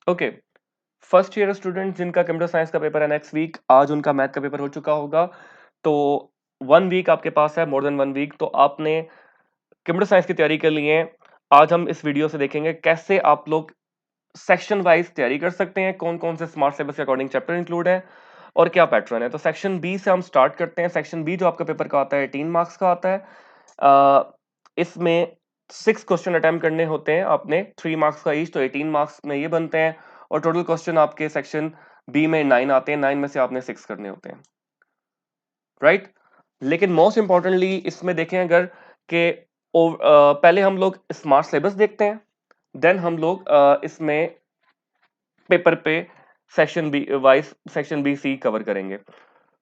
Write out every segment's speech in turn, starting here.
Okay, first year student जिनका computer science का paper है नेक्स्ट वीक, आज उनका मैथ का पेपर हो चुका होगा। तो 1 वीक आपके पास है, मोर देन 1 वीक। तो आपने कंप्यूटर साइंस की तैयारी के लिए आज हम इस वीडियो से देखेंगे कैसे आप लोग सेक्शन वाइज तैयारी कर सकते हैं, कौन कौन से स्मार्ट सिलेबस के अकॉर्डिंग चैप्टर इंक्लूड है और क्या पैटर्न है। तो सेक्शन बी से हम स्टार्ट करते हैं। सेक्शन बी जो आपका पेपर का आता है 18 मार्क्स का आता है। इसमें 6 क्वेश्चन अटेम्प्ट करने होते हैं आपने, 3 मार्क्स का ईच, तो 18 मार्क्स में ये बनते हैं। और टोटल क्वेश्चन आपके सेक्शन बी में 9 आते हैं, 9 में से आपने 6 करने होते हैं, राइट। लेकिन मोस्ट इंपॉर्टेंटली इसमें देखें अगर कि पहले हम लोग स्मार्ट सिलेबस देखते हैं, देन हम लोग इसमें पेपर पे section B wise section B C cover करेंगे।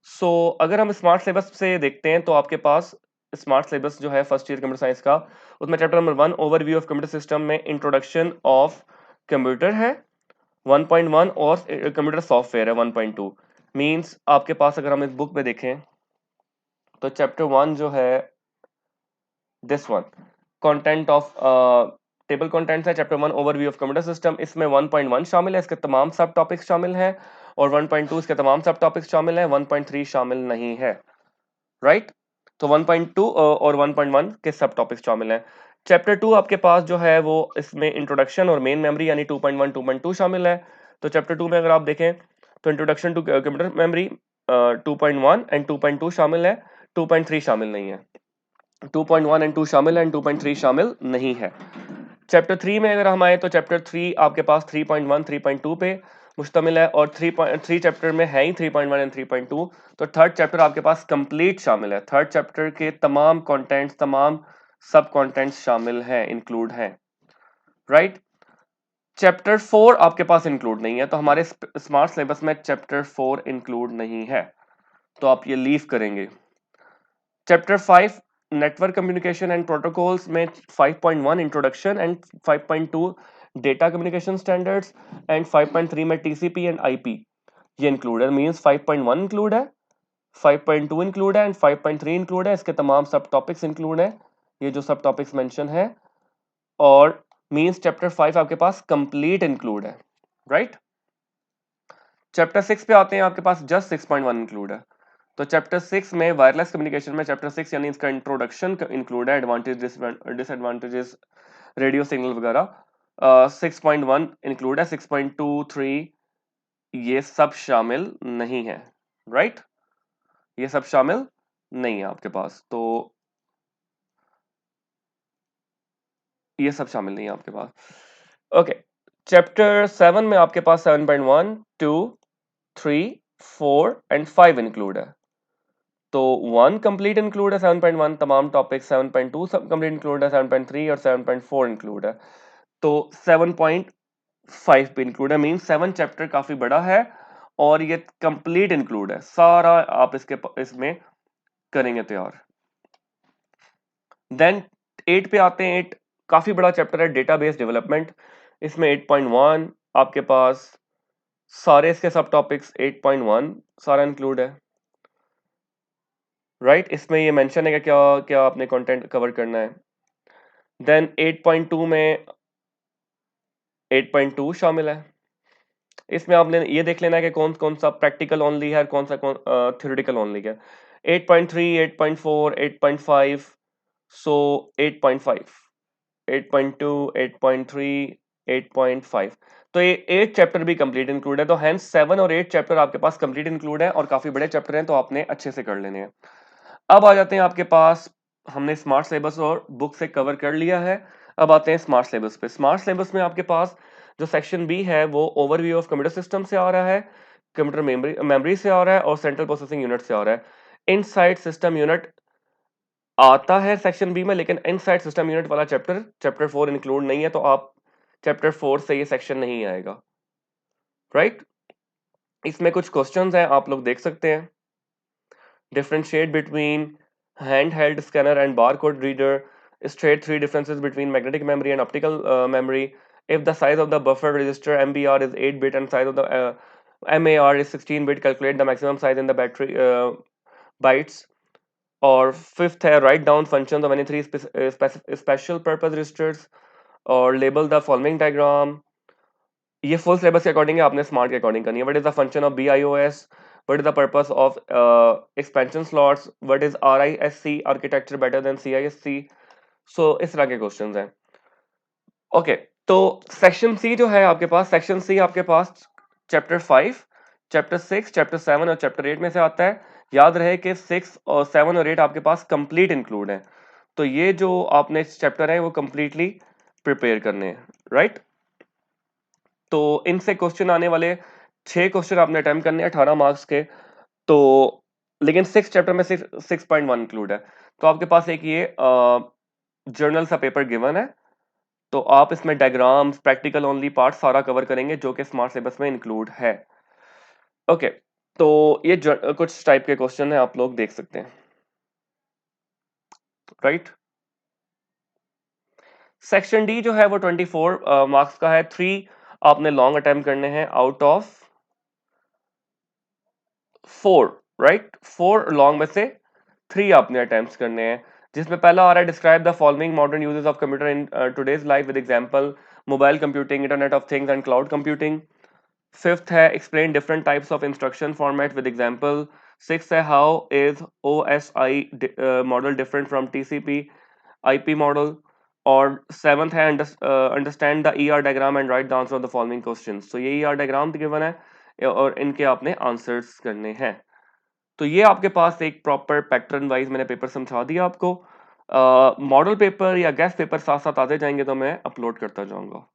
सो अगर हम स्मार्ट सिलेबस से देखते हैं तो आपके पास स्मार्ट सिलेबस जो है फर्स्ट ईयर कंप्यूटर साइंस का, उसमें chapter number 1 overview of computer system में इंट्रोडक्शन ऑफ कंप्यूटर है 1.1 और कंप्यूटर सॉफ्टवेयर है 1.2। मींस आपके पास अगर हम इस बुक में देखें तो चैप्टर 1 जो है this one, content of table contents है। Chapter 1 overview of computer system, इसमें 1.1 शामिल है, इसके तमाम सब टॉपिक्स शामिल हैं। और 1.2 इसके तमाम सब टॉपिक्स शामिल हैं, 1.3 शामिल नहीं है, राइट। तो 1.2 और 1.1 के सब टॉपिक्स शामिल हैं। चैप्टर 2 आपके पास जो है वो इसमें इंट्रोडक्शन और मेन मेमोरी यानी 2.1 2.2 शामिल है। तो चैप्टर 2 में अगर आप देखें तो introduction to computer memory 2.1 and 2.2 शामिल है, 2.3 शामिल नहीं है। 2.1 एंड 2 शामिल है एंड 2.3 शामिल नहीं है। चैप्टर 3 में अगर हम आए तो चैप्टर 3 आपके पास 3.1 3.2 पे मुश्तमिल है, और 3 चैप्टर में है ही 3.1 एंड 3.2। तो थर्ड चैप्टर आपके पास कंप्लीट शामिल है, थर्ड चैप्टर के तमाम कंटेंट्स, तमाम सब कंटेंट्स शामिल हैं, इंक्लूड हैं, राइट। चैप्टर 4 आपके पास इंक्लूड नहीं है, तो हमारे स्मार्ट सिलेबस में चैप्टर 4 इंक्लूड नहीं है, तो आप ये लीव करेंगे। Chapter 5 network communication and protocols में 5.1 introduction and 5.2 data communication standards and 5.3 में टीसीपी एंड आईपी ये इंक्लूड है। मींस 5.1 इंक्लूड है, 5.2 इंक्लूड है एंड 5.3 इंक्लूड है, इसके तमाम सब टॉपिक्स इंक्लूड है, ये जो सब टॉपिक्स मेंशन है। और मींस चैप्टर 5 आपके पास कंप्लीट इंक्लूड है, राइट। चैप्टर 6 पे आते हैं, आपके पास जस्ट 6.1 इंक्लूड है। तो चैप्टर 6 में वायरलेस कम्युनिकेशन में चैप्टर 6 यानी इसका इंट्रोडक्शन इंक्लूड है, एडवांटेज डिसएडवांटेजेस रेडियो सिग्नल वगैरह 6.1 इंक्लूड है, 6.2 3 ये सब शामिल नहीं है, राइट। ये सब शामिल नहीं है आपके पास, तो ये सब शामिल नहीं है आपके पास। ओके, चैप्टर 7 में आपके पास 7.1 2 3 4 एंड 5 इंक्लूड है। तो 1 कंप्लीट इंक्लूड है, 7.1 तमाम टॉपिक, 7.2 सब कंप्लीट इंक्लूड है, 7.3 और 7.4 इंक्लूड है। तो 7.5 पे इंक्लूड है, मीन 7 चैप्टर काफी बड़ा है और ये कंप्लीट इंक्लूड है, सारा आप इसमें करेंगे तैयार। देन 8 पे आते हैं। 8 काफी बड़ा चैप्टर है, डेटाबेस डेवलपमेंट। इसमें 8.1 आपके पास सारे इसके सब टॉपिक्स 8.1 सारा इंक्लूड है, राइट। इसमें ये मेंशन है कि क्या क्या आपने कंटेंट कवर करना है। देन 8.2 में 8.2 शामिल है। इसमें आपने ये देख लेना है कि कौन कौन सा प्रैक्टिकल ओनली है और कौन सा थ्योरेटिकल ओनली है। 8.3 8.4 8.5, सो 8.5 8.2 8.3 8.5, तो ये 8 चैप्टर भी कंप्लीट इंक्लूड है। तो हेंस 7 और 8 चैप्टर आपके पास कंप्लीट इंक्लूड है और काफी बड़े चैप्टर हैं, तो आपने अच्छे से कर लेने हैं। अब आ जाते हैं आपके पास, हमने स्मार्ट सिलेबस और बुक से कवर कर लिया है। अब आते हैं स्मार्ट सिलेबस पे। स्मार्ट सिलेबस में आपके पास जो सेक्शन बी है वो ओवरव्यू ऑफ कंप्यूटर सिस्टम से आ रहा है, कंप्यूटर मेमोरी से आ रहा है और सेंट्रल प्रोसेसिंग यूनिट से आ रहा है। इनसाइड सिस्टम यूनिट आता है सेक्शन बी में, लेकिन इनसाइड सिस्टम यूनिट वाला चैप्टर 4 इंक्लूड नहीं है, तो आप चैप्टर 4 से ये सेक्शन नहीं आएगा, राइट। इसमें कुछ क्वेश्चंस हैं, आप लोग देख सकते हैं। differentiate between handheld scanner and barcode reader, state 3 differences between magnetic memory and optical memory. If the size of the buffer register MBR is 8-bit and size of the MAR is 16-bit, calculate the maximum size in the battery bytes. Or fifth है, write down functions of any 3 special purpose registers or label the following diagram. ये full syllabus के according है, आपने smart के according करनी है। What is the function of BIOS, what is the purpose of expansion slots, what is RISC architecture better than CISC। सो इस तरह के क्वेश्चंस हैं। ओके, तो सेक्शन सी जो है आपके पास, सेक्शन सी आपके पास चैप्टर 5, चैप्टर 6, चैप्टर 7 और चैप्टर 8 में से आता है। याद रहे कि 6 और 7 और 8 आपके पास कंप्लीट इंक्लूड है, तो ये जो आपने चैप्टर है वो कंप्लीटली प्रिपेयर करने हैं, राइट। तो इनसे क्वेश्चन आने वाले 6 क्वेश्चन आपने अटेम्प्ट करने हैं 18 मार्क्स के। तो लेकिन 6 चैप्टर में सिर्फ 6.1 इंक्लूड है। तो आपके पास एक ये जर्नल सा पेपर गिवन है, तो आप इसमें डायग्राम्स, प्रैक्टिकल ओनली पार्ट सारा कवर करेंगे जो कि स्मार्ट सिलेबस में इंक्लूड है। ओके, तो ये कुछ टाइप के क्वेश्चन है, आप लोग देख सकते हैं, राइट। सेक्शन डी जो है वो 24 मार्क्स का है। 3 आपने लॉन्ग अटेम्प्ट करने हैं आउट ऑफ 4, राइट। 4 लॉन्ग में से 3 आपने अटेम्प्ट करने हैं, जिसमें पहला आ रहा है describe the following modern uses of computer in today's life with example mobile computing, internet of things and cloud computing. Fifth है explain different types of instruction format with example. Six है how is OSI model different from TCP IP model. और seventh है understand the ER diagram and write the answer of the following questions. तो ये ER diagram given है और इनके आपने answers करने हैं। तो ये आपके पास एक प्रॉपर पैटर्न वाइज मैंने पेपर समझा दिया आपको। मॉडल पेपर या गेस्ट पेपर साथ साथ आते जाएंगे तो मैं अपलोड करता जाऊंगा।